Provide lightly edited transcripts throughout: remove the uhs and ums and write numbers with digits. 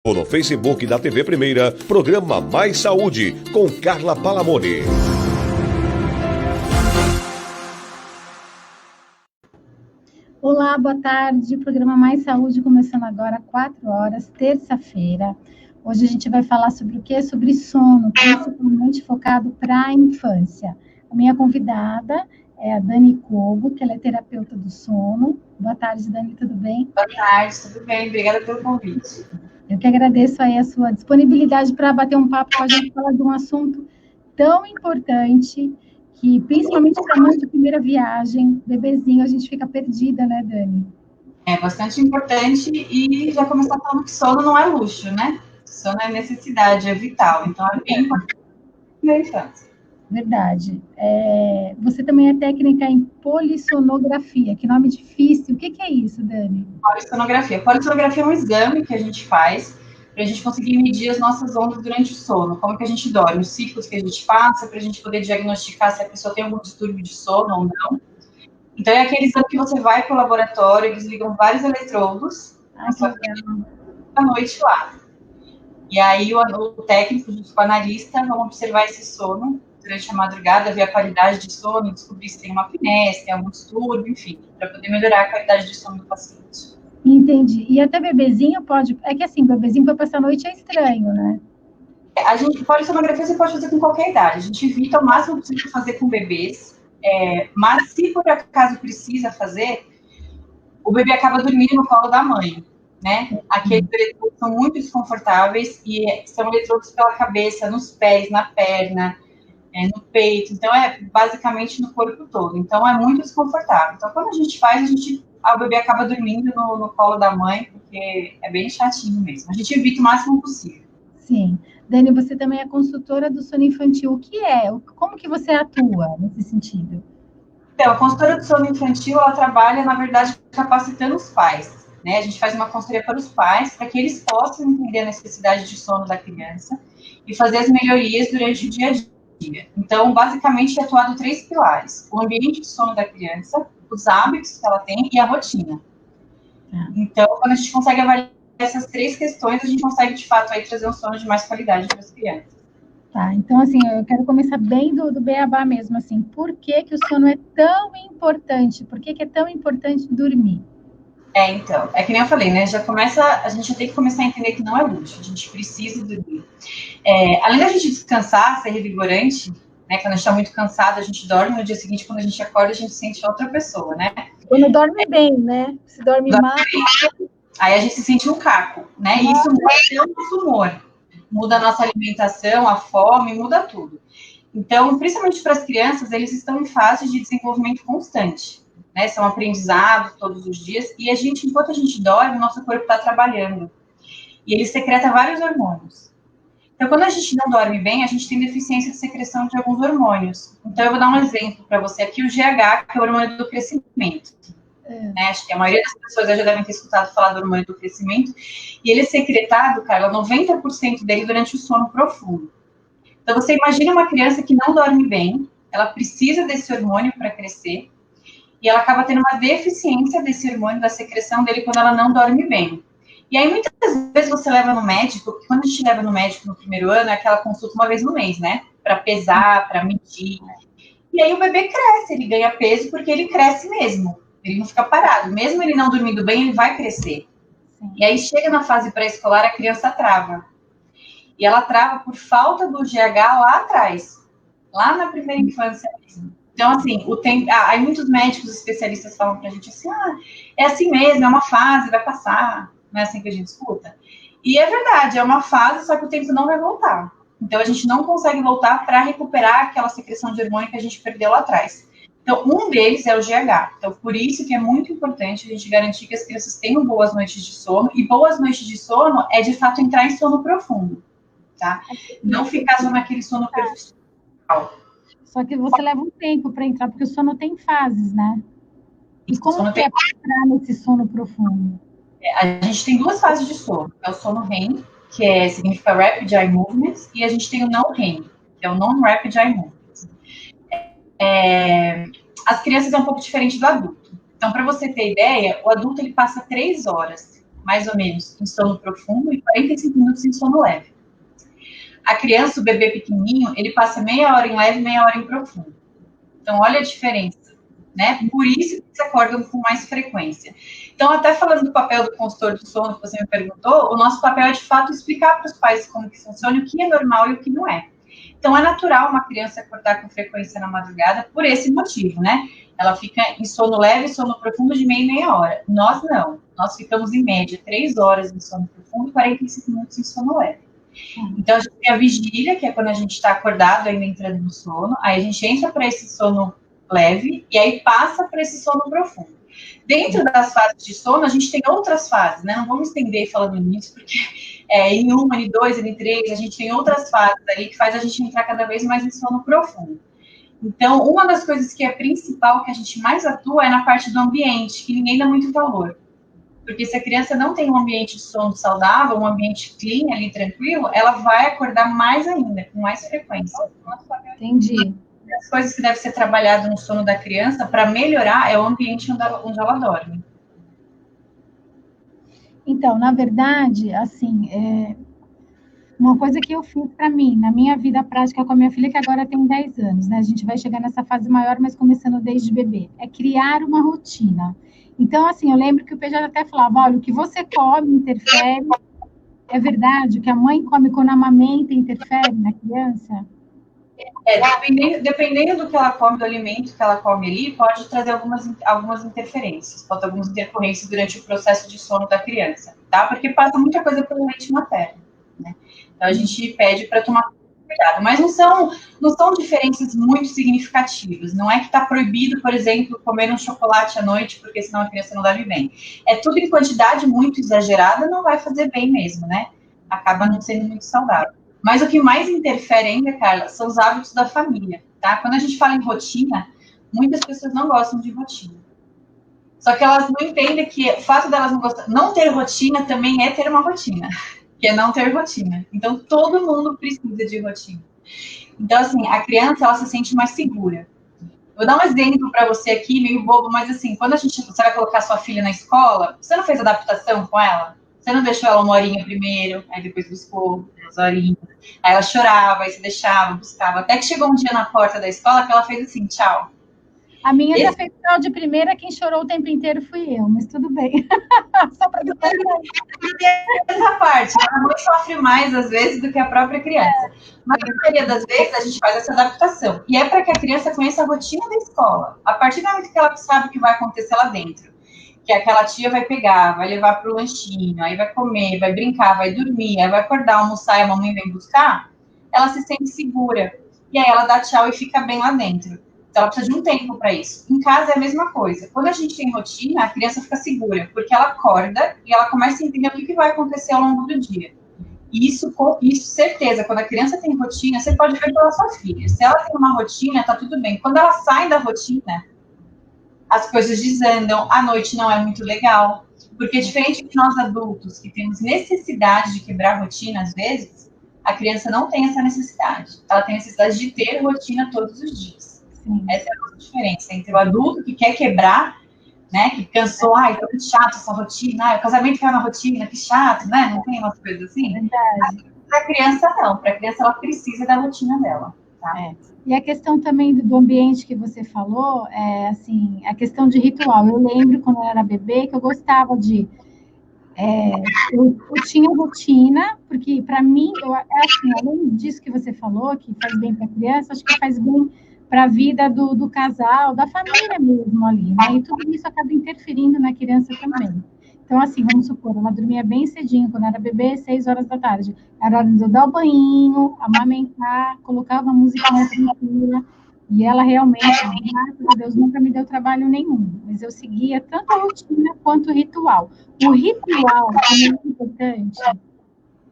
No Facebook da TV Primeira, programa Mais Saúde, com Carla Palamoni. Olá, boa tarde. Programa Mais Saúde começando agora, 4 horas, terça-feira. Hoje a gente vai falar sobre o quê? Sobre sono, principalmente focado para a infância. A minha convidada é a Dani Cobo, que ela é terapeuta do sono. Boa tarde, Dani, tudo bem? Boa tarde, tudo bem? Obrigada pelo convite. Eu que agradeço aí a sua disponibilidade para bater um papo com a gente, falar de um assunto tão importante, que principalmente para mãe de primeira viagem, bebezinho, a gente fica perdida, né, Dani? É bastante importante e já começar falando que sono não é luxo, né? Sono é necessidade, é vital. Então, é bem importante na infância. Verdade. Você também é técnica em polissonografia, que nome difícil. O que é isso, Dani? Polissonografia. Polissonografia é um exame que a gente faz para a gente conseguir medir as nossas ondas durante o sono, como que a gente dorme, os ciclos que a gente passa, para a gente poder diagnosticar se a pessoa tem algum distúrbio de sono ou não. Então, é aquele exame que você vai para o laboratório, eles ligam vários eletrodos à noite lá. E aí, o técnico, junto com o analista, vão observar esse sono durante a madrugada, ver a qualidade de sono, descobrir se tem uma apneia, se tem algum distúrbio, enfim, para poder melhorar a qualidade de sono do paciente. Entendi. E até bebezinho pode... É que assim, bebezinho para passar a noite é estranho, né? A gente, polissonografia você pode fazer com qualquer idade. A gente evita o máximo possível fazer com bebês, mas se por acaso precisa fazer, o bebê acaba dormindo no colo da mãe, né? Aqueles eletrodos são muito desconfortáveis e são eletrodos pela cabeça, nos pés, na perna, no peito. Então, é basicamente no corpo todo. Então, é muito desconfortável. Então, quando a gente faz, o bebê acaba dormindo no colo da mãe, porque é bem chatinho mesmo. A gente evita o máximo possível. Sim. Dani, você também é consultora do sono infantil. O que é? Como que você atua nesse sentido? Então, a consultora do sono infantil, ela trabalha, na verdade, capacitando os pais, né? A gente faz uma consultoria para os pais, para que eles possam entender a necessidade de sono da criança e fazer as melhorias durante o dia a dia. Então, basicamente, é atuado 3 pilares: o ambiente de sono da criança, os hábitos que ela tem e a rotina. Então, quando a gente consegue avaliar essas 3 questões, a gente consegue, de fato, aí, trazer um sono de mais qualidade para as crianças. Tá, então, assim, eu quero começar bem do beabá mesmo, assim, por que o sono é tão importante? Por que é tão importante dormir? Então, é que nem eu falei, né, a gente já tem que começar a entender que não é luxo, a gente precisa dormir. Além da gente descansar, ser revigorante, né, quando a gente está muito cansado, a gente dorme, no dia seguinte, quando a gente acorda, a gente sente outra pessoa, né? Quando dorme bem, né? Se dorme mal... Aí a gente se sente um caco, né? E isso muda o nosso humor, muda a nossa alimentação, a fome, muda tudo. Então, principalmente para as crianças, eles estão em fase de desenvolvimento constante, né? São aprendizados todos os dias, e enquanto a gente dorme, o nosso corpo está trabalhando. E ele secreta vários hormônios. Então, quando a gente não dorme bem, a gente tem deficiência de secreção de alguns hormônios. Então, eu vou dar um exemplo para você aqui, o GH, que é o hormônio do crescimento. Né? Acho que a maioria das pessoas já devem ter escutado falar do hormônio do crescimento. E ele é secretado, Carla, 90% dele durante o sono profundo. Então, você imagina uma criança que não dorme bem, ela precisa desse hormônio para crescer, e ela acaba tendo uma deficiência desse hormônio, da secreção dele, quando ela não dorme bem. E aí, muitas vezes, você leva no médico, porque quando a gente leva no médico no primeiro ano, é aquela consulta uma vez no mês, né? Para pesar, para medir. E aí, o bebê cresce, ele ganha peso porque ele cresce mesmo. Ele não fica parado. Mesmo ele não dormindo bem, ele vai crescer. Sim. E aí, chega na fase pré-escolar, a criança trava. E ela trava por falta do GH lá atrás, lá na primeira infância mesmo. Então, assim, aí muitos médicos especialistas falam pra gente assim, é assim mesmo, é uma fase, vai passar. Não é assim que a gente escuta? E é verdade, é uma fase, só que o tempo não vai voltar. Então, a gente não consegue voltar para recuperar aquela secreção de hormônio que a gente perdeu lá atrás. Então, um deles é o GH. Então, por isso que é muito importante a gente garantir que as crianças tenham boas noites de sono. E boas noites de sono é, de fato, entrar em sono profundo. Tá? Não ficar só naquele sono superficial. Só que você leva um tempo para entrar, porque o sono tem fases, né? E como que é para entrar nesse sono profundo? A gente tem 2 fases de sono. É o sono REM, que significa Rapid Eye Movements, e a gente tem o não REM, que é o Non-Rapid Eye Movements. As crianças é um pouco diferente do adulto. Então, para você ter ideia, o adulto ele passa 3 horas mais ou menos, em sono profundo e 45 minutos em sono leve. A criança, o bebê pequenininho, ele passa meia hora em leve e meia hora em profundo. Então, olha a diferença, né? Por isso que eles acordam com mais frequência. Então, até falando do papel do consultor do sono que você me perguntou, o nosso papel é, de fato, explicar para os pais como que funciona, o que é normal e o que não é. Então, é natural uma criança acordar com frequência na madrugada por esse motivo, né? Ela fica em sono leve e sono profundo de meia e meia hora. Nós não. Nós ficamos, em média, 3 horas em sono profundo e 45 minutos em sono leve. Então, a gente tem a vigília, que é quando a gente está acordado, ainda entrando no sono. Aí a gente entra para esse sono leve e aí passa para esse sono profundo. Dentro das fases de sono, a gente tem outras fases, né? Não vamos estender falando nisso, porque N1, N2, N3, a gente tem outras fases ali que faz a gente entrar cada vez mais em sono profundo. Então, uma das coisas que é principal, que a gente mais atua, é na parte do ambiente, que ninguém dá muito valor. Porque se a criança não tem um ambiente de sono saudável, um ambiente clean ali, tranquilo, ela vai acordar mais ainda, com mais frequência. Entendi. As coisas que devem ser trabalhadas no sono da criança para melhorar é o ambiente onde ela dorme. Então, na verdade, assim, uma coisa que eu fiz para mim, na minha vida prática com a minha filha, que agora tem 10 anos, né? A gente vai chegar nessa fase maior, mas começando desde bebê, é criar uma rotina. Então, assim, eu lembro que o PJ até falava, olha, o que você come interfere. É verdade, o que a mãe come quando amamenta interfere na criança? Dependendo do que ela come, do alimento que ela come ali, pode trazer algumas interferências, pode ter algumas intercorrências durante o processo de sono da criança, tá? Porque passa muita coisa pelo leite materno, né? Então, a gente pede para tomar cuidado, mas não são diferenças muito significativas. Não é que está proibido, por exemplo, comer um chocolate à noite, porque senão a criança não dorme bem. É tudo em quantidade muito exagerada, não vai fazer bem mesmo, né? Acaba não sendo muito saudável. Mas o que mais interfere ainda, Carla, são os hábitos da família, tá? Quando a gente fala em rotina, muitas pessoas não gostam de rotina. Só que elas não entendem que o fato delas não ter rotina também é ter uma rotina, que é não ter rotina. Então, todo mundo precisa de rotina. Então, assim, a criança, ela se sente mais segura. Vou dar um exemplo para você aqui, meio bobo, mas assim, quando você vai colocar sua filha na escola, você não fez adaptação com ela? Você não deixou ela uma horinha primeiro, aí depois buscou umas horinhas. Aí ela chorava, aí você deixava, buscava. Até que chegou um dia na porta da escola que ela fez assim, tchau. A minha já fez tchau de primeira, quem chorou o tempo inteiro fui eu, mas tudo bem. Só para depois. Essa parte, a mãe sofre mais às vezes do que a própria criança. Mas na maioria das vezes a gente faz essa adaptação. E é para que a criança conheça a rotina da escola. A partir do momento que ela sabe o que vai acontecer lá dentro. Que aquela tia vai pegar, vai levar para o lanchinho, aí vai comer, vai brincar, vai dormir, aí vai acordar, almoçar e a mamãe vem buscar, ela se sente segura. E aí ela dá tchau e fica bem lá dentro. Então, ela precisa de um tempo para isso. Em casa é a mesma coisa. Quando a gente tem rotina, a criança fica segura, porque ela acorda e ela começa a entender o que vai acontecer ao longo do dia. E isso, certeza, quando a criança tem rotina, você pode ver pela sua filha. Se ela tem uma rotina, tá tudo bem. Quando ela sai da rotina, as coisas desandam, a noite não é muito legal. Porque diferente de nós adultos, que temos necessidade de quebrar rotina às vezes, a criança não tem essa necessidade. Ela tem necessidade de ter rotina todos os dias. Sim. Essa é a nossa diferença entre o adulto que quer quebrar, né, que cansou, ai, tô muito chato essa rotina, o casamento caiu na rotina, que chato, né, não tem umas coisas assim. Para a criança não, para a criança ela precisa da rotina dela. Tá? E a questão também do ambiente que você falou, assim, a questão de ritual. Eu lembro quando eu era bebê que eu gostava de... eu tinha rotina, porque para mim, assim, além disso que você falou, que faz bem para a criança, acho que faz bem para a vida do casal, da família mesmo ali, né? E tudo isso acaba interferindo na criança também. Então, assim, vamos supor, ela dormia bem cedinho, quando era bebê, 6 horas da tarde. Era hora de eu dar o banho, amamentar, colocava a música mais tranquila, e ela realmente, graças a Deus, nunca me deu trabalho nenhum. Mas eu seguia tanto a rotina quanto o ritual. O ritual é muito importante.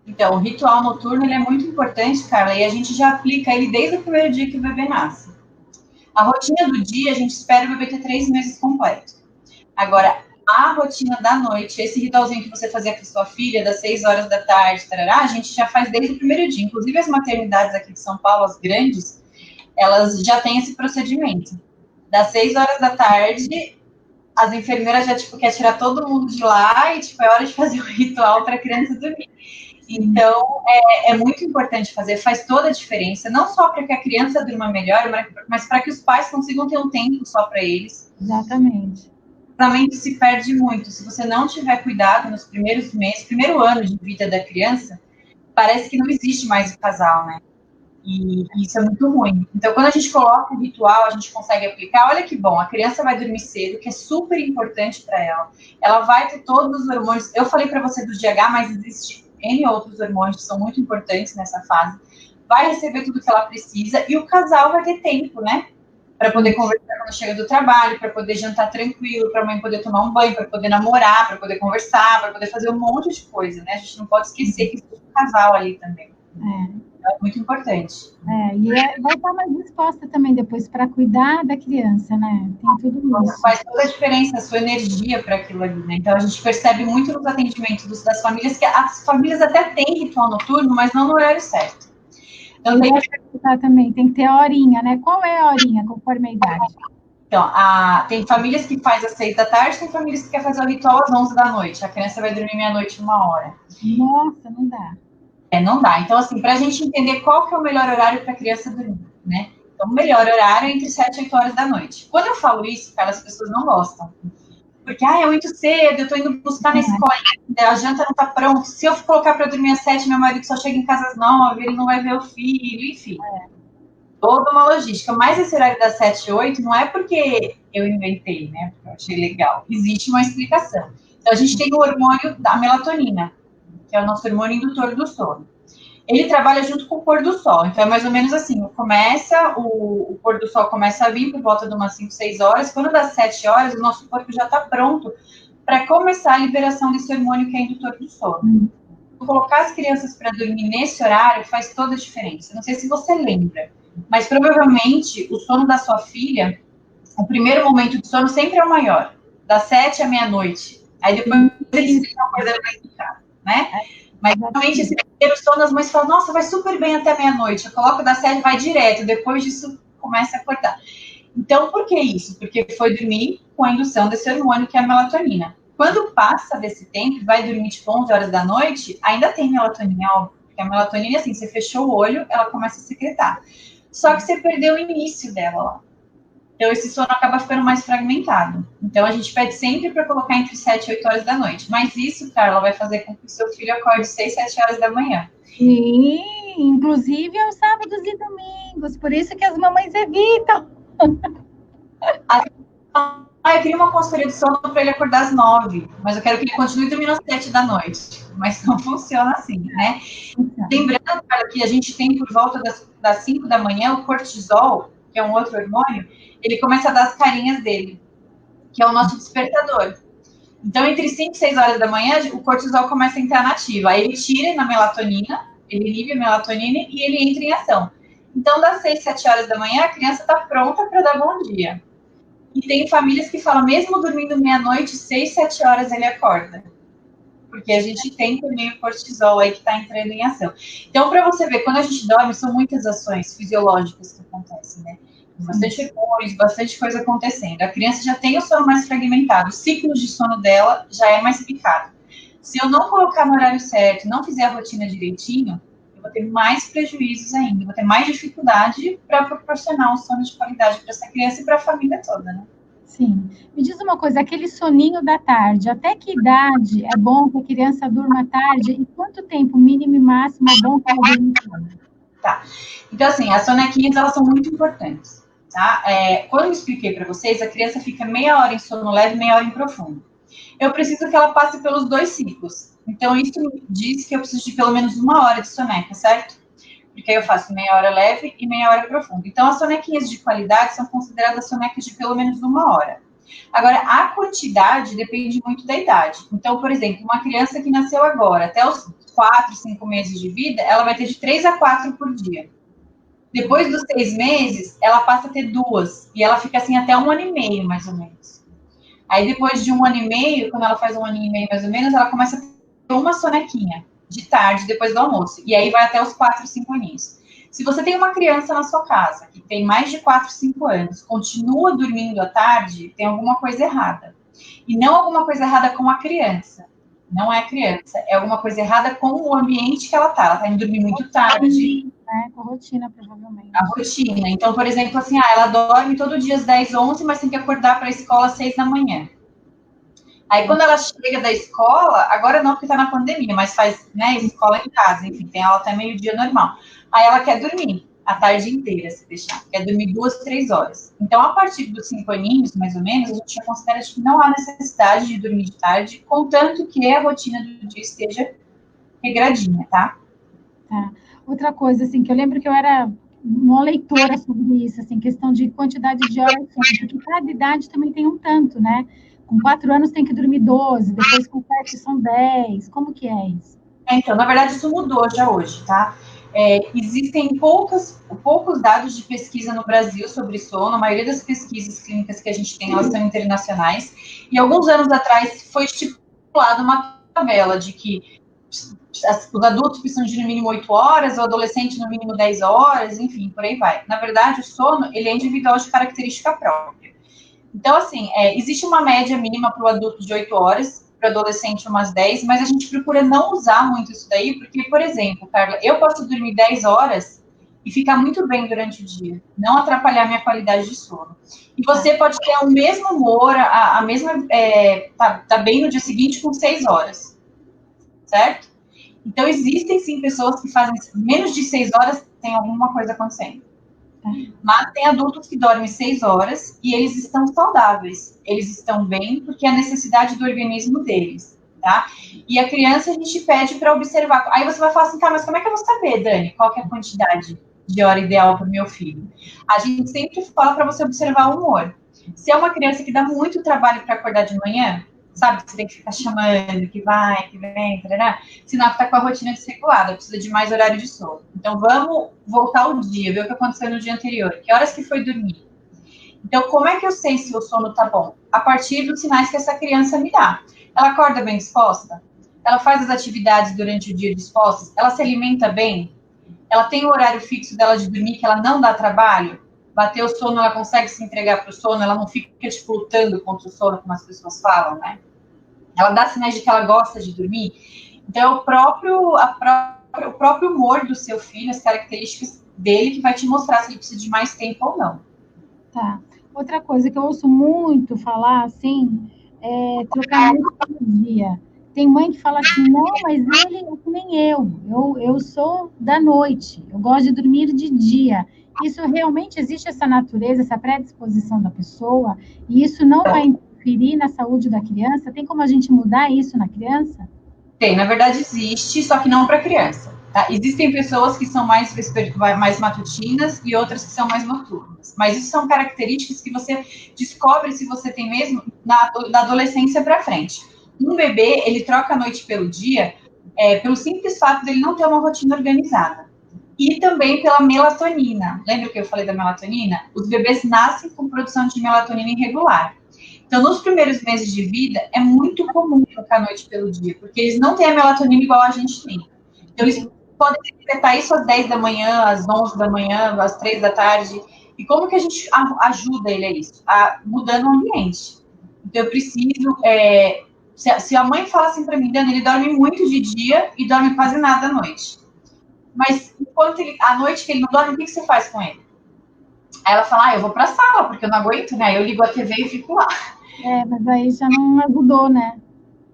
Então, o ritual noturno ele é muito importante, Carla, e a gente já aplica ele desde o primeiro dia que o bebê nasce. A rotina do dia, a gente espera o bebê ter 3 meses completo. Agora, a rotina da noite, esse ritualzinho que você fazia com a sua filha, das 6 horas da tarde, tarará, a gente já faz desde o primeiro dia. Inclusive, as maternidades aqui de São Paulo, as grandes, elas já têm esse procedimento. Das 6 horas da tarde as enfermeiras já, tipo, quer tirar todo mundo de lá e, tipo, é hora de fazer o ritual para a criança dormir. Então, é muito importante fazer, faz toda a diferença, não só para que a criança durma melhor, mas para que os pais consigam ter um tempo só para eles. Exatamente. A mente se perde muito. Se você não tiver cuidado nos primeiros meses, primeiro ano de vida da criança, parece que não existe mais o casal, né? E isso é muito ruim. Então, quando a gente coloca o ritual, a gente consegue aplicar. Olha que bom, a criança vai dormir cedo, que é super importante para ela. Ela vai ter todos os hormônios. Eu falei para você do GH, mas existe N outros hormônios que são muito importantes nessa fase. Vai receber tudo que ela precisa e o casal vai ter tempo, né? Para poder conversar quando chega do trabalho, para poder jantar tranquilo, para a mãe poder tomar um banho, para poder namorar, para poder conversar, para poder fazer um monte de coisa, né? A gente não pode esquecer que existe um casal ali também. É muito importante. Vai estar mais disposta também depois para cuidar da criança, né? Tem tudo isso. Faz toda a diferença, a sua energia para aquilo ali, né? Então a gente percebe muito nos atendimentos das famílias que as famílias até têm ritual noturno, mas não no horário certo. Então tem que ter a horinha, né? Qual é a horinha, conforme a idade? Então, tem famílias que faz às 6 da tarde, tem famílias que quer fazer o ritual às 11 da noite. A criança vai dormir meia-noite, 1h. Nossa, não dá. Não dá. Então, assim, para a gente entender qual que é o melhor horário para a criança dormir, né? Então, o melhor horário é entre 7 e 8 horas da noite. Quando eu falo isso, cara, as pessoas não gostam. Porque, é muito cedo, eu tô indo buscar na escola, a janta não tá pronta. Se eu colocar para dormir às 7, meu marido só chega em casa às 9, ele não vai ver o filho, enfim. Toda uma logística. Mas esse horário das 7 e 8 não é porque eu inventei, né? Porque eu achei legal. Existe uma explicação. Então, a gente tem o hormônio da melatonina, que é o nosso hormônio indutor do sono. Ele trabalha junto com o pôr do sol. Então, é mais ou menos assim, o pôr do sol começa a vir por volta de umas 5, 6 horas. Quando dá 7 horas, o nosso corpo já está pronto para começar a liberação desse hormônio que é indutor do sono. Colocar as crianças para dormir nesse horário faz toda a diferença. Não sei se você lembra, mas provavelmente o sono da sua filha, o primeiro momento de sono sempre é o maior, das 7 à meia-noite. Aí depois eles ficam acordando mais em casa, né? Mas realmente esse primeiro sono as mães falam, nossa, vai super bem até meia-noite. Eu coloco da 7 e vai direto, depois disso começa a acordar. Então, por que isso? Porque foi dormir com a indução desse hormônio que é a melatonina. Quando passa desse tempo, vai dormir tipo 11 horas da noite, ainda tem melatonina, óbvio. Porque a melatonina, assim, você fechou o olho, ela começa a secretar. Só que você perdeu o início dela lá. Então, esse sono acaba ficando mais fragmentado. Então, a gente pede sempre para colocar entre 7 e 8 horas da noite. Mas isso, Carla, vai fazer com que o seu filho acorde 6, 7 horas da manhã. Sim, inclusive aos sábados e domingos. Por isso que as mamães evitam. Eu queria uma consultoria de sono para ele acordar às 9, mas eu quero que ele continue dormindo às 7 da noite. Mas não funciona assim, né? Lembrando, Carla, que a gente tem por volta das 5 da manhã o cortisol, que é um outro hormônio, ele começa a dar as carinhas dele, que é o nosso despertador. Então, entre 5 e 6 horas da manhã, o cortisol começa a entrar na ativa. Aí ele tira na melatonina, ele inibe a melatonina e ele entra em ação. Então, das 6, 7 horas da manhã, a criança está pronta para dar bom dia. E tem famílias que falam, mesmo dormindo meia-noite, 6, 7 horas ele acorda. Porque a gente tem também o cortisol aí que está entrando em ação. Então, para você ver, quando a gente dorme, são muitas ações fisiológicas que acontecem, né? Bastante hormônios, bastante coisa acontecendo. A criança já tem o sono mais fragmentado, os ciclos de sono dela já é mais picado. Se eu não colocar no horário certo, não fizer a rotina direitinho, eu vou ter mais prejuízos ainda, vou ter mais dificuldade para proporcionar um sono de qualidade para essa criança e para a família toda, né? Sim. Me diz uma coisa, aquele soninho da tarde, até que idade é bom que a criança durma tarde e quanto tempo mínimo e máximo é bom que ela durma tarde? Tá. Então, assim, as sonequinhas, elas são muito importantes, tá? Quando eu expliquei para vocês, a criança fica meia hora em sono leve, meia hora em profundo. Eu preciso que ela passe pelos 2 ciclos. Então, isso diz que eu preciso de pelo menos 1 hora de soneca, certo? Porque aí eu faço meia hora leve e meia hora profunda. Então, as sonequinhas de qualidade são consideradas sonecas de pelo menos 1 hora. Agora, a quantidade depende muito da idade. Então, por exemplo, uma criança que nasceu agora, até os 4, 5 meses de vida, ela vai ter de 3 a 4 por dia. Depois dos 6 meses, ela passa a ter 2. E ela fica assim até 1 ano e meio, mais ou menos. Aí, depois de 1 ano e meio, quando ela faz 1 ano e meio, mais ou menos, ela começa a ter uma sonequinha de tarde, depois do almoço. E aí vai até os 4, 5 aninhos. Se você tem uma criança na sua casa que tem mais de 4, 5 anos, continua dormindo à tarde, tem alguma coisa errada. E não alguma coisa errada com a criança. Não é a criança, é alguma coisa errada com o ambiente que ela tá. Ela tá indo dormir muito tarde. Com a rotina, provavelmente. A rotina. Então, por exemplo, assim, ela dorme todo dia às 10, 11, mas tem que acordar para a escola às 6 da manhã. Aí, quando ela chega da escola, agora não, porque tá na pandemia, mas faz, né, escola em casa, enfim, tem aula até meio-dia normal. Aí ela quer dormir a tarde inteira, se deixar. Quer dormir 2, 3 horas. Então, a partir dos 5 aninhos, mais ou menos, a gente já considera que não há necessidade de dormir de tarde, contanto que a rotina do dia esteja regradinha, tá? Tá. Outra coisa, assim, que eu lembro que eu era uma leitora sobre isso, assim, questão de quantidade de horas de sono, porque cada idade também tem um tanto, né? Com 4 anos tem que dormir 12, depois com 7 são 10. Como que é isso? Então, na verdade, isso mudou já hoje, tá? Existem poucos dados de pesquisa no Brasil sobre sono. A maioria das pesquisas clínicas que a gente tem, elas são internacionais. E alguns anos atrás foi estipulada uma tabela de que os adultos precisam de no mínimo 8 horas, o adolescente no mínimo 10 horas, enfim, por aí vai. Na verdade, o sono, ele é individual de característica própria. Então, assim, existe uma média mínima para o adulto de 8 horas, para o adolescente umas 10, mas a gente procura não usar muito isso daí, porque, por exemplo, Carla, eu posso dormir 10 horas e ficar muito bem durante o dia, não atrapalhar minha qualidade de sono. E você pode ter o mesmo humor, a mesma, tá bem no dia seguinte com 6 horas, certo? Então, existem sim pessoas que fazem menos de 6 horas, tem alguma coisa acontecendo. Mas tem adultos que dormem 6 horas e eles estão saudáveis, eles estão bem porque é a necessidade do organismo deles, tá? E a criança a gente pede para observar. Aí você vai falar assim, tá, mas como é que eu vou saber, Dani, qual que é a quantidade de hora ideal para o meu filho? A gente sempre fala para você observar o humor. Se é uma criança que dá muito trabalho para acordar de manhã, sabe, que você tem que ficar chamando, que vai, que vem, tarará, sinal que tá com a rotina desregulada, precisa de mais horário de sono. Então, vamos voltar ao dia, ver o que aconteceu no dia anterior. Que horas que foi dormir? Então, como é que eu sei se o sono tá bom? A partir dos sinais que essa criança me dá. Ela acorda bem disposta? Ela faz as atividades durante o dia dispostas? Ela se alimenta bem? Ela tem o horário fixo dela de dormir, que ela não dá trabalho? Bater o sono, ela consegue se entregar para o sono, ela não fica tipo, lutando contra o sono, como as pessoas falam, né? Ela dá sinais de que ela gosta de dormir. Então, o próprio humor do seu filho, as características dele, que vai te mostrar se ele precisa de mais tempo ou não. Tá. Outra coisa que eu ouço muito falar, assim, é trocar muito dia. Tem mãe que fala assim, não, mas ele é que nem eu sou da noite, eu gosto de dormir de dia. Isso realmente existe essa natureza, essa predisposição da pessoa, e isso não vai interferir na saúde da criança? Tem como a gente mudar isso na criança? Tem, na verdade existe, só que não para criança. Tá? Existem pessoas que são mais matutinas e outras que são mais noturnas. Mas isso são características que você descobre se você tem mesmo da adolescência para frente. Um bebê, ele troca a noite pelo dia pelo simples fato dele não ter uma rotina organizada. E também pela melatonina. Lembra que eu falei da melatonina? Os bebês nascem com produção de melatonina irregular. Então, nos primeiros meses de vida, é muito comum trocar a noite pelo dia, porque eles não têm a melatonina igual a gente tem. Então, eles podem detectar isso às 10 da manhã, às 11 da manhã, às 3 da tarde. E como que a gente ajuda ele a isso? Mudando o ambiente. Então, eu preciso... se a mãe fala assim para mim, Dani, ele dorme muito de dia e dorme quase nada à noite. Mas, enquanto à noite que ele não dorme, o que você faz com ele? Aí ela fala, eu vou para a sala, porque eu não aguento, né? Eu ligo a TV e fico lá. Mas aí já não ajudou, né?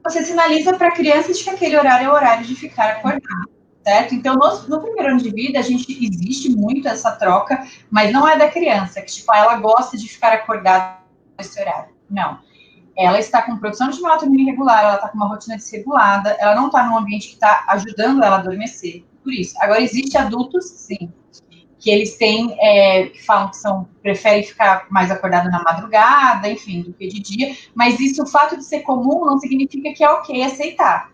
Você sinaliza para a criança de que aquele horário é o horário de ficar acordado, certo? Então, no primeiro ano de vida, existe muito essa troca, mas não é da criança, que, tipo, ela gosta de ficar acordada nesse horário. Não. Ela está com produção de melatonina irregular, ela está com uma rotina desregulada, ela não está num ambiente que está ajudando ela a adormecer. Por isso. Agora, existe adultos, sim, que eles têm, que falam que preferem ficar mais acordado na madrugada, enfim, do que de dia, mas isso, o fato de ser comum, não significa que é ok aceitar,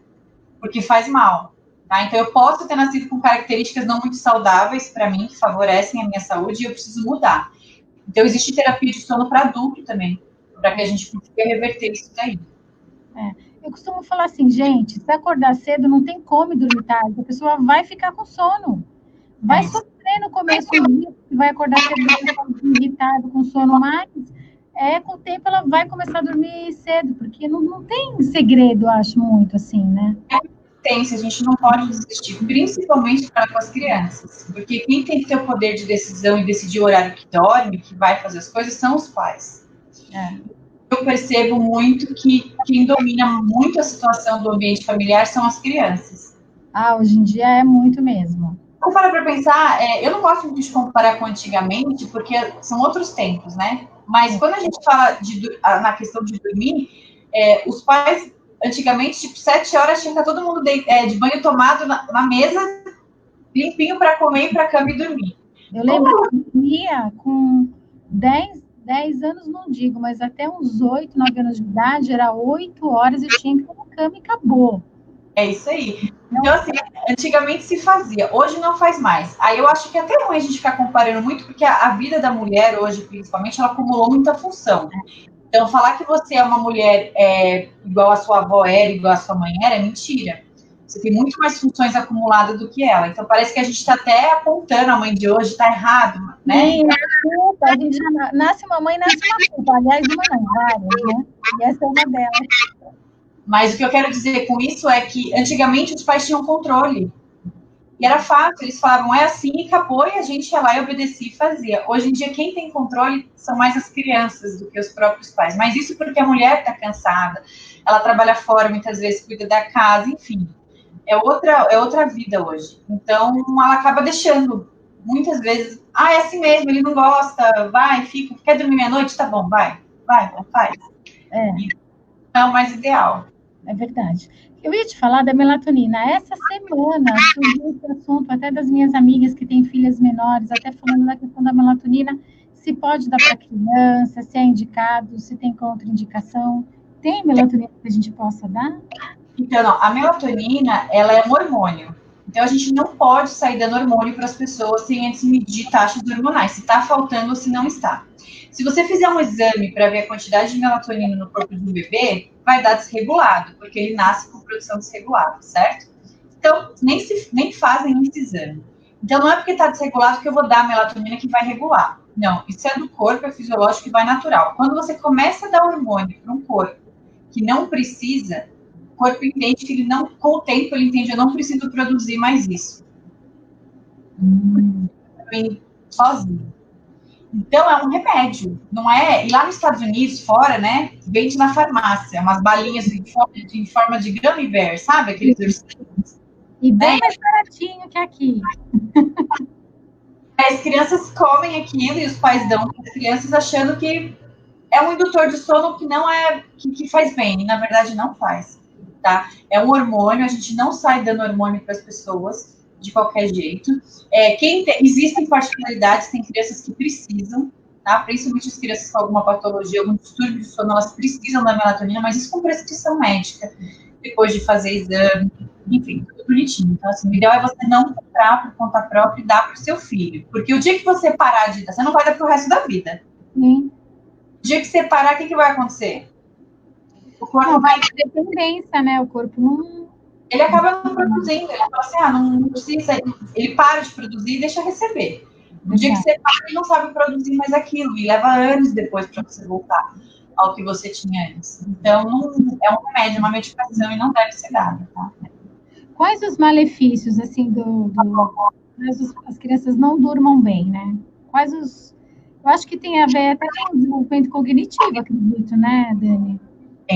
porque faz mal, tá? Então, eu posso ter nascido com características não muito saudáveis para mim, que favorecem a minha saúde, e eu preciso mudar. Então, existe terapia de sono para adulto também, para que a gente consiga reverter isso daí. Eu costumo falar assim, gente, se acordar cedo, não tem como dormir tarde, a pessoa vai ficar com sono. Vai sofrer no começo do dia, vai acordar cedo, vai ficar irritado, com sono, mas com o tempo ela vai começar a dormir cedo, porque não tem segredo, eu acho, muito assim, né? Tem, se a gente não pode desistir, principalmente para com as crianças, porque quem tem que ter o poder de decisão e decidir o horário que dorme, que vai fazer as coisas, são os pais. Eu percebo muito que quem domina muito a situação do ambiente familiar são as crianças. Hoje em dia é muito mesmo. Vou parar para pensar, eu não gosto muito de comparar com antigamente, porque são outros tempos, né? Mas quando a gente fala na questão de dormir, os pais, antigamente, tipo, 7 horas tinha que estar todo mundo de banho tomado na mesa, limpinho para comer, ir para a cama e dormir. Eu lembro que eu dormia com 10 anos, não digo, mas até uns 8, 9 anos de idade, era 8 horas e tinha que ir para a cama e acabou. É isso aí. Então, assim, antigamente se fazia, hoje não faz mais. Aí eu acho que é até ruim a gente ficar comparando muito, porque a vida da mulher hoje, principalmente, ela acumulou muita função. Então, falar que você é uma mulher igual a sua avó era, igual a sua mãe era, é mentira. Você tem muito mais funções acumuladas do que ela. Então, parece que a gente está até apontando a mãe de hoje, está errado, né? Sim, culpa. A gente nasce uma mãe, nasce uma culpa. Aliás, uma não, várias, né? E essa é uma delas. Mas o que eu quero dizer com isso é que antigamente os pais tinham controle. E era fácil, eles falavam, é assim e acabou, e a gente ia lá e obedecia e fazia. Hoje em dia, quem tem controle são mais as crianças do que os próprios pais. Mas isso porque a mulher está cansada, ela trabalha fora, muitas vezes cuida da casa, enfim. É outra vida hoje. Então, ela acaba deixando, muitas vezes, é assim mesmo, ele não gosta, vai, fica, quer dormir meia-noite? Tá bom, vai, faz. Não é o mais ideal. É verdade. Eu ia te falar da melatonina. Essa semana surgiu esse assunto até das minhas amigas que têm filhas menores, até falando da questão da melatonina, se pode dar para criança, se é indicado, se tem contraindicação. Tem melatonina que a gente possa dar? Então, não, a melatonina, ela é um hormônio. Então, a gente não pode sair dando hormônio para as pessoas sem antes medir taxas hormonais, se está faltando ou se não está. Se você fizer um exame para ver a quantidade de melatonina no corpo de um bebê, vai dar desregulado, porque ele nasce com produção desregulada, certo? Então, nem fazem esse exame. Então, não é porque está desregulado que eu vou dar a melatonina que vai regular. Não, isso é do corpo, é fisiológico e vai natural. Quando você começa a dar hormônio para um corpo que não precisa, o corpo entende que ele não, com o tempo, ele entende, eu não preciso produzir mais isso. Sozinho. Então, é um remédio, não é? E lá nos Estados Unidos, fora, né, vende na farmácia, umas balinhas em forma de gummy bear, sabe? Aqueles ursinhos. E bem mais baratinho que aqui. As crianças comem aquilo e os pais dão para as crianças achando que é um indutor de sono que não é, que faz bem, e na verdade não faz, tá? É um hormônio, a gente não sai dando hormônio para as pessoas de qualquer jeito. Existem particularidades, tem crianças que precisam, tá? Principalmente as crianças com alguma patologia, algum distúrbio de sono, elas precisam da melatonina, mas isso com prescrição médica, depois de fazer exame, enfim, tudo bonitinho. Então, assim, o ideal é você não comprar por conta própria e dar para o seu filho, porque o dia que você parar de dar, você não vai dar para o resto da vida. O dia que você parar, o que vai acontecer? O corpo vai ter dependência, né? O corpo não... Ele acaba não produzindo, ele fala assim, não precisa, ele para de produzir e deixa receber. No dia que você para, ele não sabe produzir mais aquilo, e leva anos depois para você voltar ao que você tinha antes. Então, é um remédio, uma medicação, e não deve ser dada, tá? Quais os malefícios, assim, as crianças não durmam bem, né? Quais os... Eu acho que tem a ver até com o desenvolvimento cognitivo, acredito, né, Dani?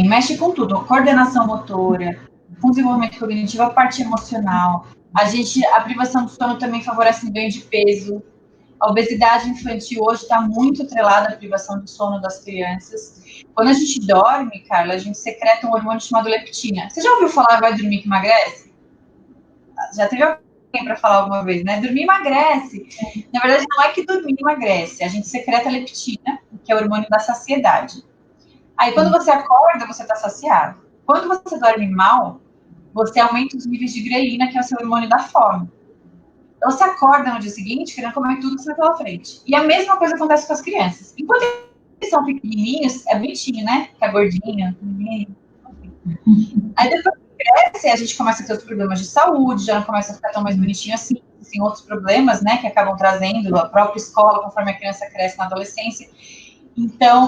Mexe com tudo, coordenação motora, com desenvolvimento cognitivo, a parte emocional. A privação do sono também favorece o ganho de peso. A obesidade infantil hoje está muito atrelada à privação do sono das crianças. Quando a gente dorme, Carla, a gente secreta um hormônio chamado leptina. Você já ouviu falar vai dormir que emagrece? Já teve alguém para falar alguma vez, né? Dormir emagrece. Na verdade, não é que dormir emagrece. A gente secreta leptina, que é o hormônio da saciedade. Aí, quando você acorda, você está saciado. Quando você dorme mal, você aumenta os níveis de grelina, que é o seu hormônio da fome. Então, você acorda no dia seguinte querendo comer tudo que você vai pela frente. E a mesma coisa acontece com as crianças. Enquanto eles são pequenininhos, é bonitinho, né? Fica gordinho. Aí, depois que cresce, a gente começa a ter os problemas de saúde, já não começa a ficar tão mais bonitinho assim. Outros problemas, né? Que acabam trazendo a própria escola, conforme a criança cresce na adolescência. Então,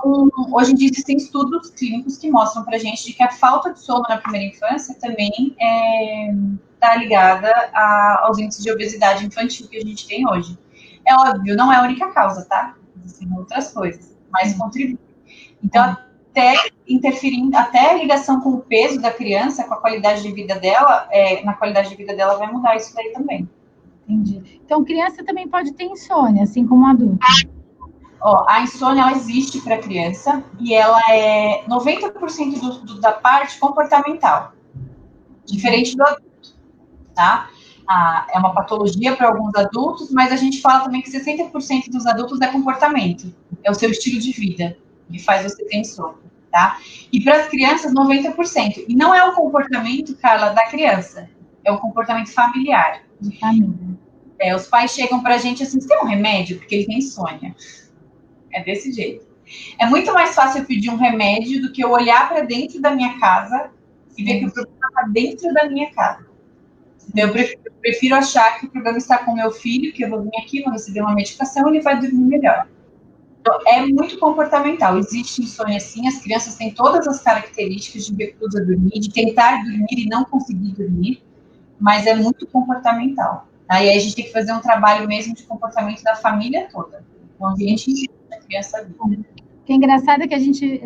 hoje em dia existem estudos clínicos que mostram para a gente de que a falta de sono na primeira infância também está ligada aos índices de obesidade infantil que a gente tem hoje. É óbvio, não é a única causa, tá? Existem outras coisas, mas contribui. Então, até interferindo, até a ligação com o peso da criança, com a qualidade de vida dela, na qualidade de vida dela vai mudar isso daí também. Entendi. Então, criança também pode ter insônia, assim como adulto. A insônia, ela existe para a criança e ela é 90% da parte comportamental, diferente do adulto, tá? É uma patologia para alguns adultos, mas a gente fala também que 60% dos adultos é comportamento, é o seu estilo de vida que faz você ter insônia, tá? E para as crianças, 90%. E não é o comportamento, Carla, da criança, é o comportamento familiar. De família. Os pais chegam para a gente assim, você tem um remédio? Porque ele tem insônia. É desse jeito. É muito mais fácil eu pedir um remédio do que eu olhar para dentro da minha casa e ver que o problema está dentro da minha casa. Então, eu prefiro achar que o problema está com o meu filho, que eu vou vir aqui, vou receber uma medicação e ele vai dormir melhor. Então, é muito comportamental. Existe insônia sim, as crianças têm todas as características de recusa a dormir, de tentar dormir e não conseguir dormir, mas é muito comportamental. Aí a gente tem que fazer um trabalho mesmo de comportamento da família toda. O ambiente inteiro da criança vive. O que é engraçado é que a gente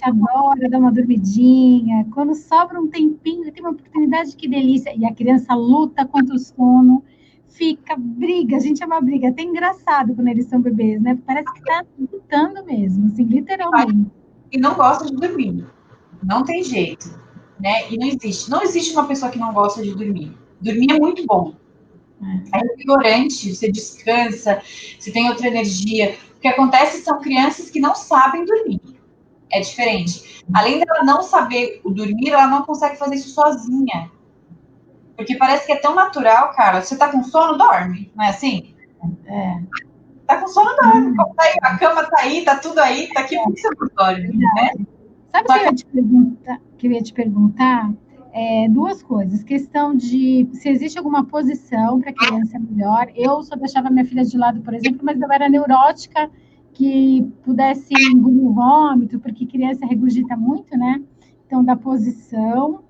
adora dar uma dormidinha, quando sobra um tempinho, tem uma oportunidade, que delícia, e a criança luta contra o sono, fica, briga, a gente é uma briga, até engraçado quando eles são bebês, né? Parece que tá lutando mesmo, assim, literalmente. E não gosta de dormir, não tem jeito, né? E não existe uma pessoa que não gosta de dormir. Dormir é muito bom. É revigorante, você descansa, você tem outra energia. O que acontece são crianças que não sabem dormir. É diferente. Além dela não saber dormir, ela não consegue fazer isso sozinha. Porque parece que é tão natural, cara. Você tá com sono, dorme. Não é assim? Tá com sono, dorme. A cama tá aí, tá tudo aí, tá aqui, por que você não dorme, né? Sabe o que eu ia te perguntar? Duas coisas. Questão de se existe alguma posição para a criança melhor. Eu só deixava minha filha de lado, por exemplo, mas eu era neurótica, que pudesse engolir o vômito, porque criança regurgita muito, né? Então, da posição.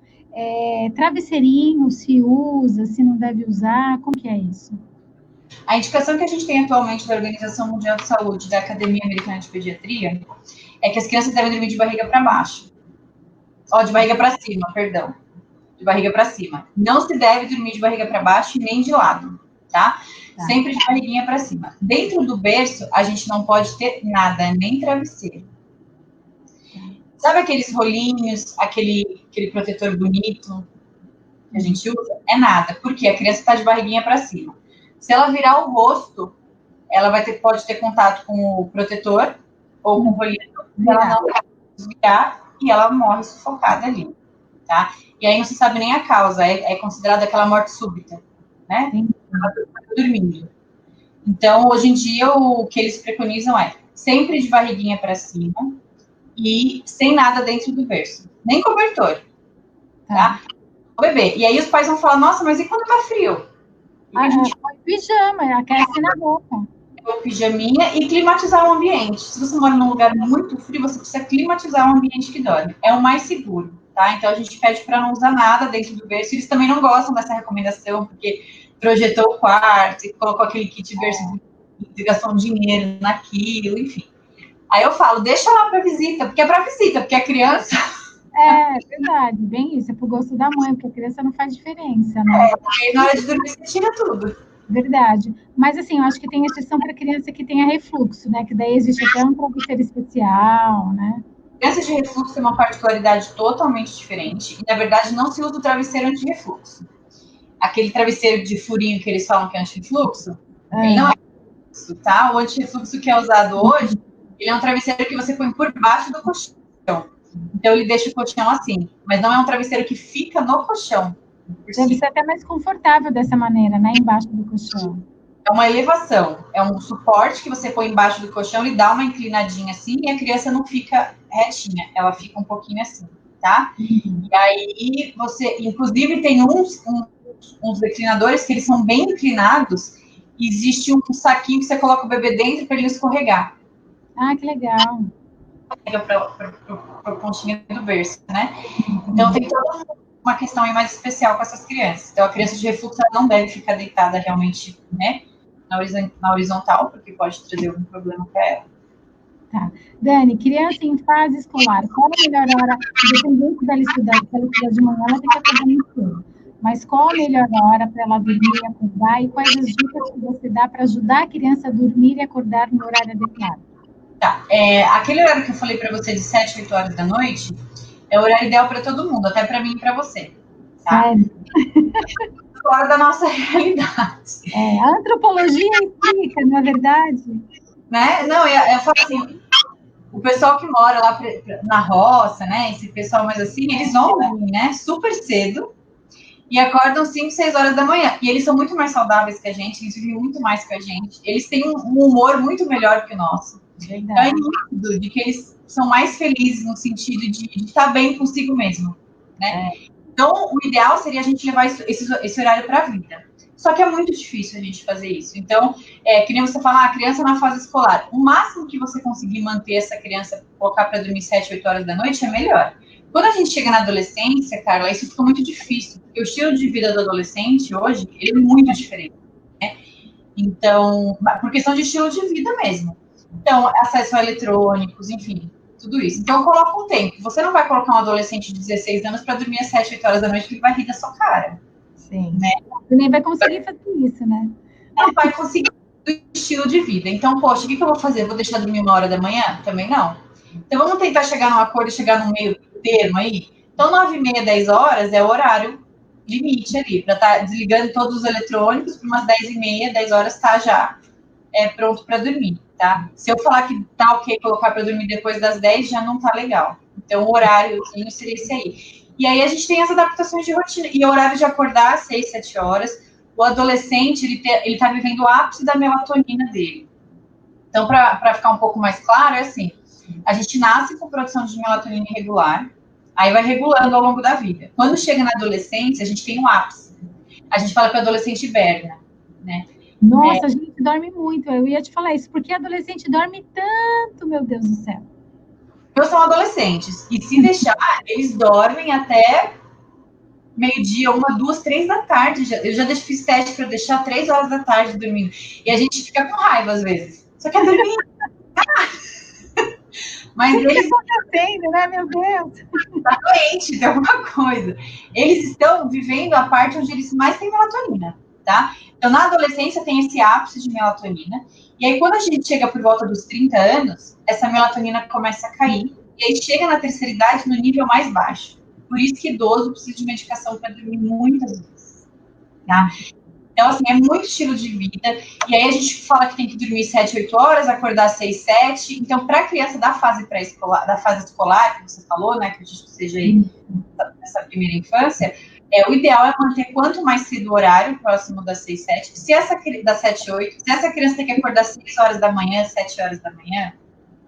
Travesseirinho, se usa, se não deve usar, como que é isso? A indicação que a gente tem atualmente da Organização Mundial de Saúde, da Academia Americana de Pediatria, é que as crianças devem dormir de barriga para baixo. De barriga para cima, perdão. De barriga para cima. Não se deve dormir de barriga para baixo e nem de lado, tá? Sempre de barriguinha para cima. Dentro do berço, a gente não pode ter nada, nem travesseiro. Sabe aqueles rolinhos, aquele protetor bonito que a gente usa? É nada, porque a criança está de barriguinha para cima. Se ela virar o rosto, ela pode ter contato com o protetor ou com o rolinho, ela não vai desviar e ela morre sufocada ali, tá? E aí não se sabe nem a causa, é considerada aquela morte súbita, né? Ela está dormindo. Então, hoje em dia, o que eles preconizam é sempre de barriguinha para cima e sem nada dentro do berço, nem cobertor, tá? O bebê. E aí os pais vão falar, nossa, mas e quando tá frio? Pijama, aquece na roupa. O pijaminha e climatizar o ambiente. Se você mora num lugar muito frio, você precisa climatizar o ambiente que dorme. É o mais seguro, tá? Então, a gente pede para não usar nada dentro do berço. Eles também não gostam dessa recomendação, porque projetou o quarto e colocou aquele kit berço e gastou um dinheiro naquilo, enfim. Aí eu falo, deixa lá para visita, porque é para visita, porque a criança... É verdade, bem isso, é pro gosto da mãe, porque a criança não faz diferença, né? Aí na hora de dormir você tira tudo. Verdade. Mas, assim, eu acho que tem exceção para criança que tenha refluxo, né? Que daí existe até um travesseiro especial, né? Crianças de refluxo tem uma particularidade totalmente diferente. E, na verdade, não se usa o travesseiro anti-refluxo. Aquele travesseiro de furinho que eles falam que é anti-refluxo, ele não é refluxo, tá? O anti-refluxo que é usado hoje, ele é um travesseiro que você põe por baixo do colchão. Então, ele deixa o colchão assim. Mas não é um travesseiro que fica no colchão. Deve ser até mais confortável dessa maneira, né? Embaixo do colchão. É uma elevação, é um suporte que você põe embaixo do colchão, ele dá uma inclinadinha assim e a criança não fica retinha, ela fica um pouquinho assim, tá? E aí você, inclusive tem uns reclinadores que eles são bem inclinados, e existe um saquinho que você coloca o bebê dentro para ele não escorregar. Ah, que legal. Para o pontinho do berço, né? Então, tem toda uma questão aí mais especial com essas crianças. Então, a criança de refluxo não deve ficar deitada realmente, né, na horizontal, porque pode trazer algum problema para ela. Tá. Dani, criança em fase escolar, qual a melhor hora, independente dela estudar, se ela estudar de manhã, ela tem que acordar muito cedo. Mas qual a melhor hora para ela dormir e acordar? E quais as dicas que você dá para ajudar a criança a dormir e acordar no horário adequado? Tá. Aquele horário que eu falei para você de 7, 8 horas da noite é o horário ideal para todo mundo, até para mim e para você. Tá? Sério? Fora da nossa realidade. A antropologia explica, não é verdade? Né? Não, eu falo assim, o pessoal que mora lá na roça, né, esse pessoal mais assim, eles vão dormir, né, super cedo e acordam 5, 6 horas da manhã. E eles são muito mais saudáveis que a gente, eles vivem muito mais que a gente, eles têm um humor muito melhor que o nosso. Então, é nítido de que eles são mais felizes no sentido de estar bem consigo mesmo, né? Então, o ideal seria a gente levar esse horário para a vida. Só que é muito difícil a gente fazer isso. Então, que nem você falar, a criança na fase escolar. O máximo que você conseguir manter essa criança, colocar para dormir 7, 8 horas da noite, é melhor. Quando a gente chega na adolescência, Carla, isso fica muito difícil. Porque o estilo de vida do adolescente, hoje, ele é muito diferente. Né? Então, por questão de estilo de vida mesmo. Então, acesso a eletrônicos, enfim, tudo isso. Então, coloca um tempo. Você não vai colocar um adolescente de 16 anos para dormir às 7, 8 horas da noite, que ele vai rir da sua cara. Sim. Né? Você nem vai conseguir fazer isso, né? Não vai conseguir o estilo de vida. Então, poxa, o que eu vou fazer? Vou deixar dormir 1 hora da manhã? Também não. Então, vamos tentar chegar num acordo e chegar num meio termo aí. Então, 9h30, 10 horas é o horário limite ali, para estar desligando todos os eletrônicos, para umas 10h30, 10 horas tá já pronto para dormir, tá? Se eu falar que tá ok colocar para dormir depois das 10, já não tá legal. Então, o horário seria esse aí. E aí a gente tem as adaptações de rotina. E o horário de acordar às 6, 7 horas, o adolescente, ele tá vivendo o ápice da melatonina dele. Então, para ficar um pouco mais claro, é assim, a gente nasce com produção de melatonina irregular, aí vai regulando ao longo da vida. Quando chega na adolescência, a gente tem um ápice. A gente fala que o adolescente hiberna, né? Nossa, a gente dorme muito. Eu ia te falar isso, porque adolescente dorme tanto, meu Deus do céu. São adolescentes. E se deixar, eles dormem até meio-dia, 1, 2, 3 da tarde. Eu já fiz teste para deixar 3 horas da tarde dormindo. E a gente fica com raiva às vezes. Só quer dormir. Mas o que eles está acontecendo, né, meu Deus? Tá doente de alguma coisa. Eles estão vivendo a parte onde eles mais têm melatonina, tá? Então, na adolescência tem esse ápice de melatonina. E aí, quando a gente chega por volta dos 30 anos, essa melatonina começa a cair. E aí, chega na terceira idade no nível mais baixo. Por isso que idoso precisa de medicação para dormir muitas vezes, tá? Então, assim, é muito estilo de vida. E aí a gente fala que tem que dormir 7, 8 horas, acordar 6, 7. Então, para a criança da fase pré-escolar, da fase escolar, que você falou, né, que a gente seja aí nessa primeira infância, o ideal é manter quanto mais cedo o horário, próximo das 6, 7. Das 7, 8, se essa criança tem que acordar 6 horas da manhã, 7 horas da manhã,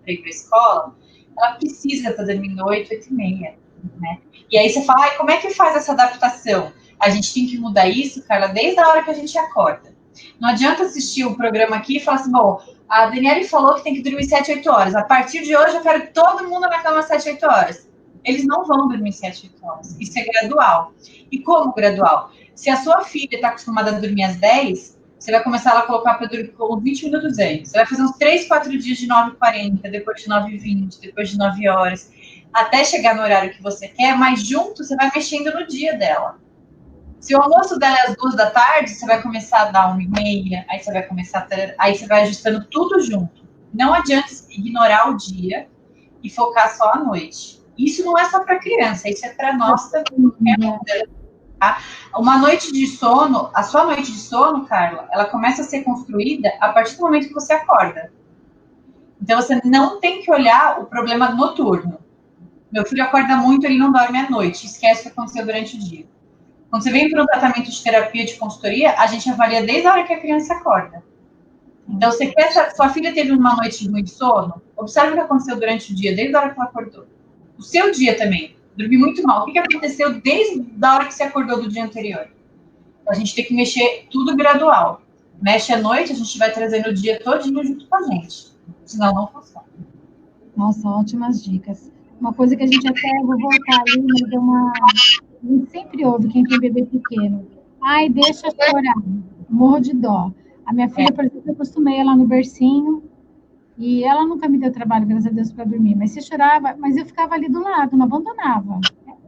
para ir para a escola, ela precisa estar dormindo 8, 8h30, né? E aí você fala, como é que faz essa adaptação? A gente tem que mudar isso, Carla, desde a hora que a gente acorda. Não adianta assistir o programa aqui e falar assim, bom, a Daniele falou que tem que dormir 7, 8 horas. A partir de hoje eu quero todo mundo na cama às 7, 8 horas. Eles não vão dormir 7, 8 horas. Isso é gradual. E como gradual? Se a sua filha está acostumada a dormir às 10, você vai começar ela a colocar para dormir com 20 minutos antes. Você vai fazer uns 3, 4 dias de 9h40, depois de 9h20, depois de 9 horas, até chegar no horário que você quer, mas junto você vai mexendo no dia dela. Se o almoço dela é às 2 da tarde, você vai começar a dar 1h30, aí você vai começar aí você vai ajustando tudo junto. Não adianta ignorar o dia e focar só à noite. Isso não é só para criança, isso é para nós também. Tá? Uma noite de sono, a sua noite de sono, Carla, ela começa a ser construída a partir do momento que você acorda. Então você não tem que olhar o problema noturno. Meu filho acorda muito, ele não dorme à noite, esquece o que aconteceu durante o dia. Quando você vem para um tratamento de terapia de consultoria, a gente avalia desde a hora que a criança acorda. Então, você quer, sua filha teve uma noite ruim de sono, observe o que aconteceu durante o dia, desde a hora que ela acordou. O seu dia também, dormir muito mal. O que aconteceu desde a hora que você acordou do dia anterior? A gente tem que mexer tudo gradual. Mexe à noite, a gente vai trazendo o dia todinho junto com a gente. Senão, não funciona. Nossa, ótimas dicas. Uma coisa que a gente até, vou voltar ali, mas é uma... A gente sempre ouve quem tem bebê pequeno. Ai, deixa chorar. Morro de dó. A minha filha, por exemplo, eu acostumei ela no bercinho e ela nunca me deu trabalho, graças a Deus, para dormir. Mas se chorava, mas eu ficava ali do lado, não abandonava.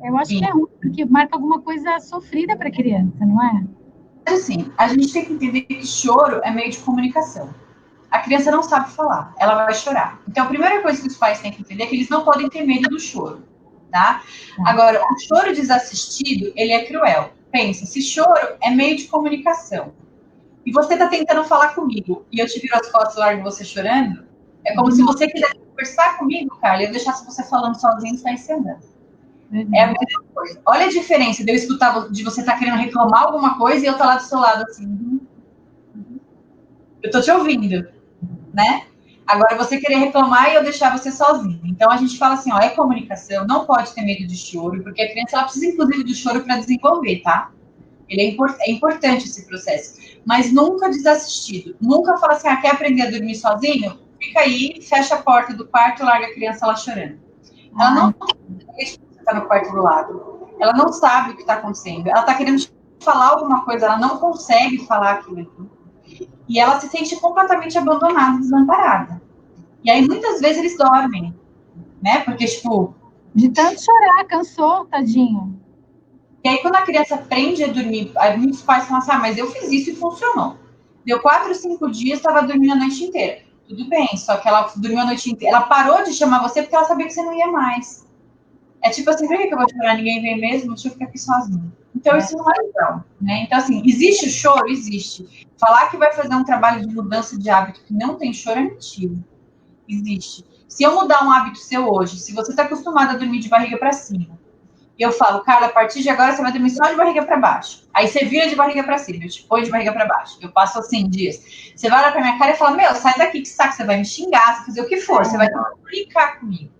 Eu acho que é ruim, porque marca alguma coisa sofrida para a criança, não é? Assim, a gente tem que entender que choro é meio de comunicação. A criança não sabe falar, ela vai chorar. Então, a primeira coisa que os pais têm que entender é que eles não podem ter medo do choro, tá? Agora, o choro desassistido, ele é cruel. Pensa, se choro é meio de comunicação, e você tá tentando falar comigo, e eu te viro as costas e largo você chorando, é como se você quisesse conversar comigo, cara, e eu deixasse você falando sozinho e saísse andando. É a mesma coisa. Olha a diferença de eu escutar, de você estar querendo reclamar alguma coisa e eu estar lá do seu lado assim. Eu tô te ouvindo, né? Agora você querer reclamar e eu deixar você sozinho. Então a gente fala assim, ó, é comunicação, não pode ter medo de choro, porque a criança ela precisa inclusive do choro para desenvolver, tá? Ele é importante esse processo, mas nunca desassistido. Nunca fala assim, quer aprender a dormir sozinho? Fica aí, fecha a porta do quarto e larga a criança lá chorando. Ela não está no quarto do lado. Ela não sabe o que está acontecendo. Ela está querendo falar alguma coisa, ela não consegue falar aquilo. E ela se sente completamente abandonada, desamparada. E aí, muitas vezes, eles dormem, né? Porque, tipo... De tanto chorar, cansou, tadinho. E aí, quando a criança aprende a dormir, aí muitos pais falam assim, mas eu fiz isso e funcionou. Deu 4, 5 dias, estava dormindo a noite inteira. Tudo bem, só que ela dormiu a noite inteira. Ela parou de chamar você porque ela sabia que você não ia mais. É tipo assim, por que eu vou chorar? Ninguém vem mesmo, deixa eu ficar aqui sozinho. Então, isso não é legal, né? Então, assim, existe o choro? Existe. Falar que vai fazer um trabalho de mudança de hábito que não tem choro é mentira. Existe. Se eu mudar um hábito seu hoje, se você está acostumado a dormir de barriga para cima, eu falo, cara, a partir de agora você vai dormir só de barriga para baixo. Aí você vira de barriga para cima, eu te põe de barriga para baixo. Eu passo assim dias. Você vai olhar para minha cara e fala, meu, sai daqui, que saco, você vai me xingar, você vai fazer o que for, você vai brincar comigo.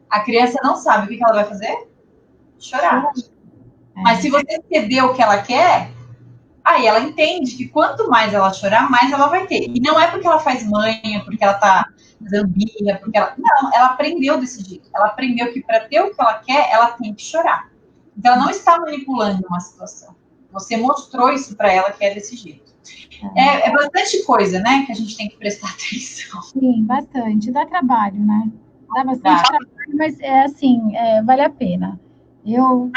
A criança não sabe o que ela vai fazer? Chorar. Mas se você ceder o que ela quer, aí ela entende que quanto mais ela chorar, mais ela vai ter. E não é porque ela faz manha, porque ela tá zambia, porque ela... Não, ela aprendeu desse jeito. Ela aprendeu que para ter o que ela quer, ela tem que chorar. Então, ela não está manipulando uma situação. Você mostrou isso para ela que é desse jeito. É bastante coisa, né, que a gente tem que prestar atenção. Sim, bastante. Dá trabalho, né? Dá bastante trabalho, mas é assim, vale a pena. Eu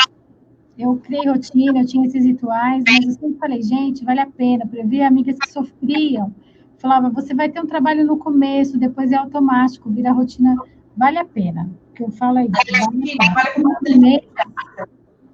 criei rotina, eu tinha esses rituais, mas eu sempre falei, gente, vale a pena. Eu vi amigas que sofriam, falava, você vai ter um trabalho no começo, depois é automático, vira rotina, vale a pena. O que eu falo é isso, vale a pena.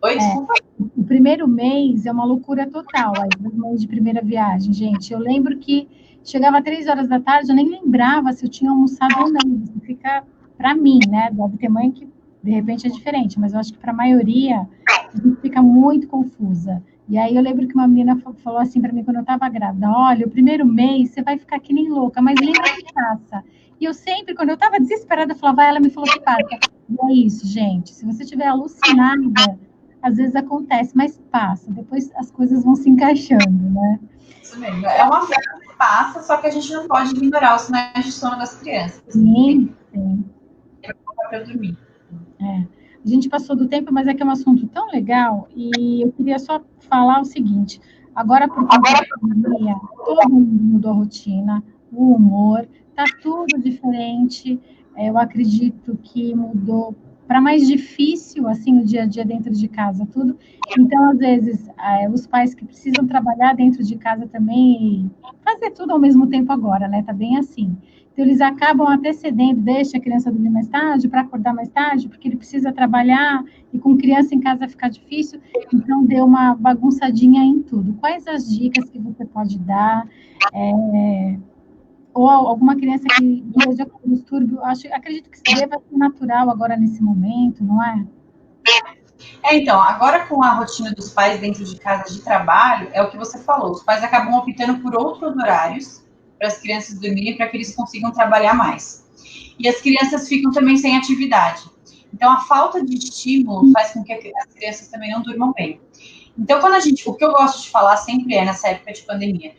Oi, desculpa. O primeiro mês é uma loucura total, aí, o mês de primeira viagem, gente. Eu lembro que chegava 3 horas da tarde, eu nem lembrava se eu tinha almoçado ou não. Isso fica para mim, né? Deve ter mãe que de repente é diferente, mas eu acho que para a maioria a gente fica muito confusa. E aí eu lembro que uma menina falou assim para mim quando eu estava grávida: olha, o primeiro mês você vai ficar que nem louca, mas lembra que passa. E eu sempre, quando eu estava desesperada, eu falava, ela me falou que passa. E é isso, gente. Se você estiver alucinada, às vezes acontece, mas passa. Depois as coisas vão se encaixando, né? Isso mesmo. É uma fase que passa, só que a gente não pode ignorar os sinais de sono das crianças. Sim, sim. Para dormir. A gente passou do tempo, mas é que é um assunto tão legal e eu queria só falar o seguinte: agora, por conta da pandemia, todo mundo mudou a rotina, o humor, tá tudo diferente. Eu acredito que mudou para mais difícil, assim, o dia a dia dentro de casa, tudo. Então, às vezes, os pais que precisam trabalhar dentro de casa também, fazer tudo ao mesmo tempo agora, né? Tá bem assim. Então, eles acabam até cedendo, deixa a criança dormir mais tarde, para acordar mais tarde, porque ele precisa trabalhar, e com criança em casa fica difícil. Então, deu uma bagunçadinha em tudo. Quais as dicas que você pode dar? Ou alguma criança que veja com distúrbio, acredito que deva ser natural agora nesse momento, não é? Então, agora com a rotina dos pais dentro de casa de trabalho, é o que você falou, os pais acabam optando por outros horários para as crianças dormirem, para que eles consigam trabalhar mais. E as crianças ficam também sem atividade. Então, a falta de estímulo faz com que as crianças também não durmam bem. Então, o que eu gosto de falar sempre nessa época de pandemia,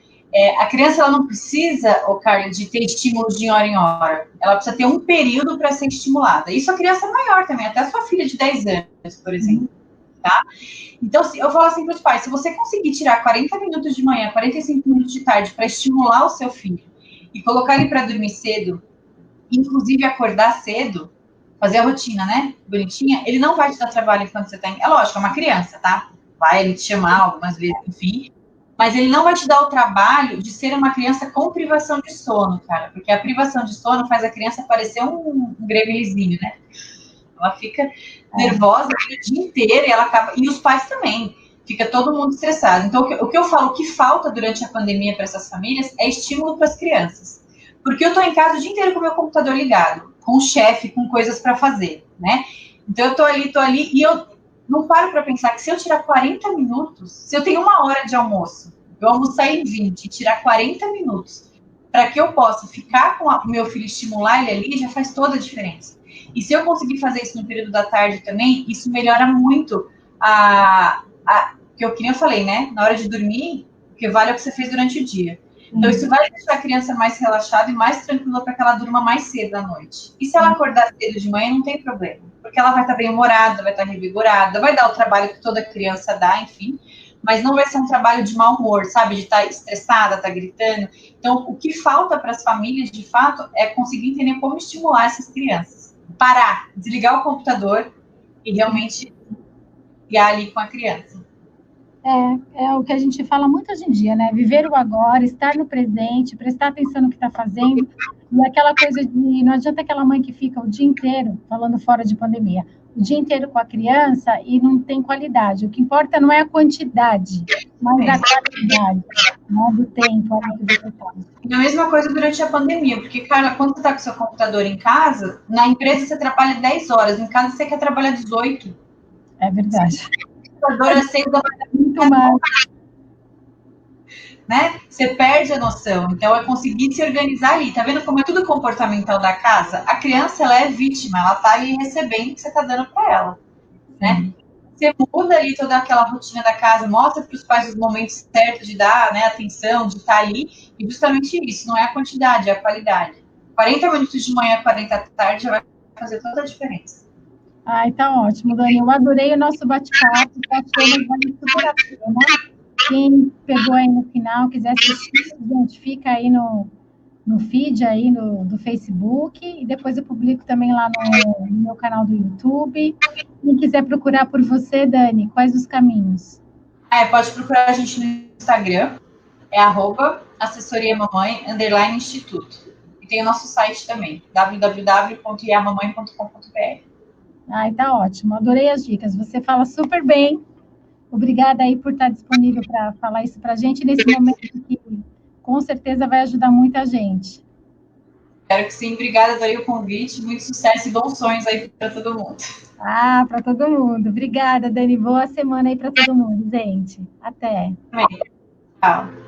A criança ela não precisa, Carla, de ter estímulos de hora em hora. Ela precisa ter um período para ser estimulada. Isso a criança maior também, até a sua filha de 10 anos, por exemplo. Tá? Então, eu falo assim para os pais, se você conseguir tirar 40 minutos de manhã, 45 minutos de tarde para estimular o seu filho e colocar ele para dormir cedo, inclusive acordar cedo, fazer a rotina, né, bonitinha, ele não vai te dar trabalho enquanto você tá... É lógico, é uma criança, tá? Vai ele te chamar algumas vezes, enfim, mas ele não vai te dar o trabalho de ser uma criança com privação de sono, cara, porque a privação de sono faz a criança parecer um gremlinzinho, né? Ela fica nervosa o dia inteiro e ela acaba... E os pais também. Fica todo mundo estressado. Então, o que eu falo que falta durante a pandemia para essas famílias é estímulo para as crianças. Porque eu estou em casa o dia inteiro com o meu computador ligado, com o chefe, com coisas para fazer, né? Então, eu estou ali, e eu não paro para pensar que se eu tirar 40 minutos, se eu tenho 1 hora de almoço, eu almoçar em 20 e tirar 40 minutos, para que eu possa ficar com o meu filho, estimular ele ali, já faz toda a diferença. E se eu conseguir fazer isso no período da tarde também, isso melhora muito que eu falei, né? Na hora de dormir, o que vale é o que você fez durante o dia. Então, isso vai deixar a criança mais relaxada e mais tranquila para que ela durma mais cedo à noite. E se ela acordar cedo de manhã, não tem problema. Porque ela vai estar bem-humorada, vai estar revigorada, vai dar o trabalho que toda criança dá, enfim. Mas não vai ser um trabalho de mau humor, sabe? De estar estressada, estar gritando. Então, o que falta para as famílias, de fato, é conseguir entender como estimular essas crianças. Parar, desligar o computador e realmente ligar ali com a criança. É o que a gente fala muito hoje em dia, né? Viver o agora, estar no presente, prestar atenção no que está fazendo. E aquela coisa de... Não adianta aquela mãe que fica o dia inteiro, falando fora de pandemia, o dia inteiro com a criança e não tem qualidade. O que importa não é a quantidade, mas a qualidade, né, do tempo que você está. E a mesma coisa durante a pandemia, porque, cara, quando você está com seu computador em casa, na empresa você trabalha 10 horas, em casa você quer trabalhar 18. É verdade. O computador é 6 horas muito mais. Né? Você perde a noção. Então, é conseguir se organizar ali. Tá vendo como é tudo comportamental da casa? A criança, ela é vítima, ela tá ali recebendo o que você tá dando para ela, né? Você muda ali toda aquela rotina da casa, mostra para os pais os momentos certos de dar, né, atenção, de estar ali, e justamente isso, não é a quantidade, é a qualidade. 40 minutos de manhã, 40 da tarde, já vai fazer toda a diferença. Ai, tá ótimo, Dani. Eu adorei o nosso bate-papo, tá achando vale super a pena. Quem pegou aí no final, quiser assistir, gente, fica aí no feed aí do Facebook, e depois eu publico também lá no meu canal do YouTube. Quem quiser procurar por você, Dani, quais os caminhos? Pode procurar a gente no Instagram, é @assessoriamamãe_instituto. E tem o nosso site também, www.iamamãe.com.br. Ai, tá ótimo, adorei as dicas, você fala super bem. Obrigada aí por estar disponível para falar isso para a gente nesse momento que com certeza vai ajudar muita gente. Espero que sim, obrigada, adorei o convite, muito sucesso e bons sonhos aí para todo mundo. Para todo mundo. Obrigada, Dani, boa semana aí para todo mundo, gente. Até. Tchau.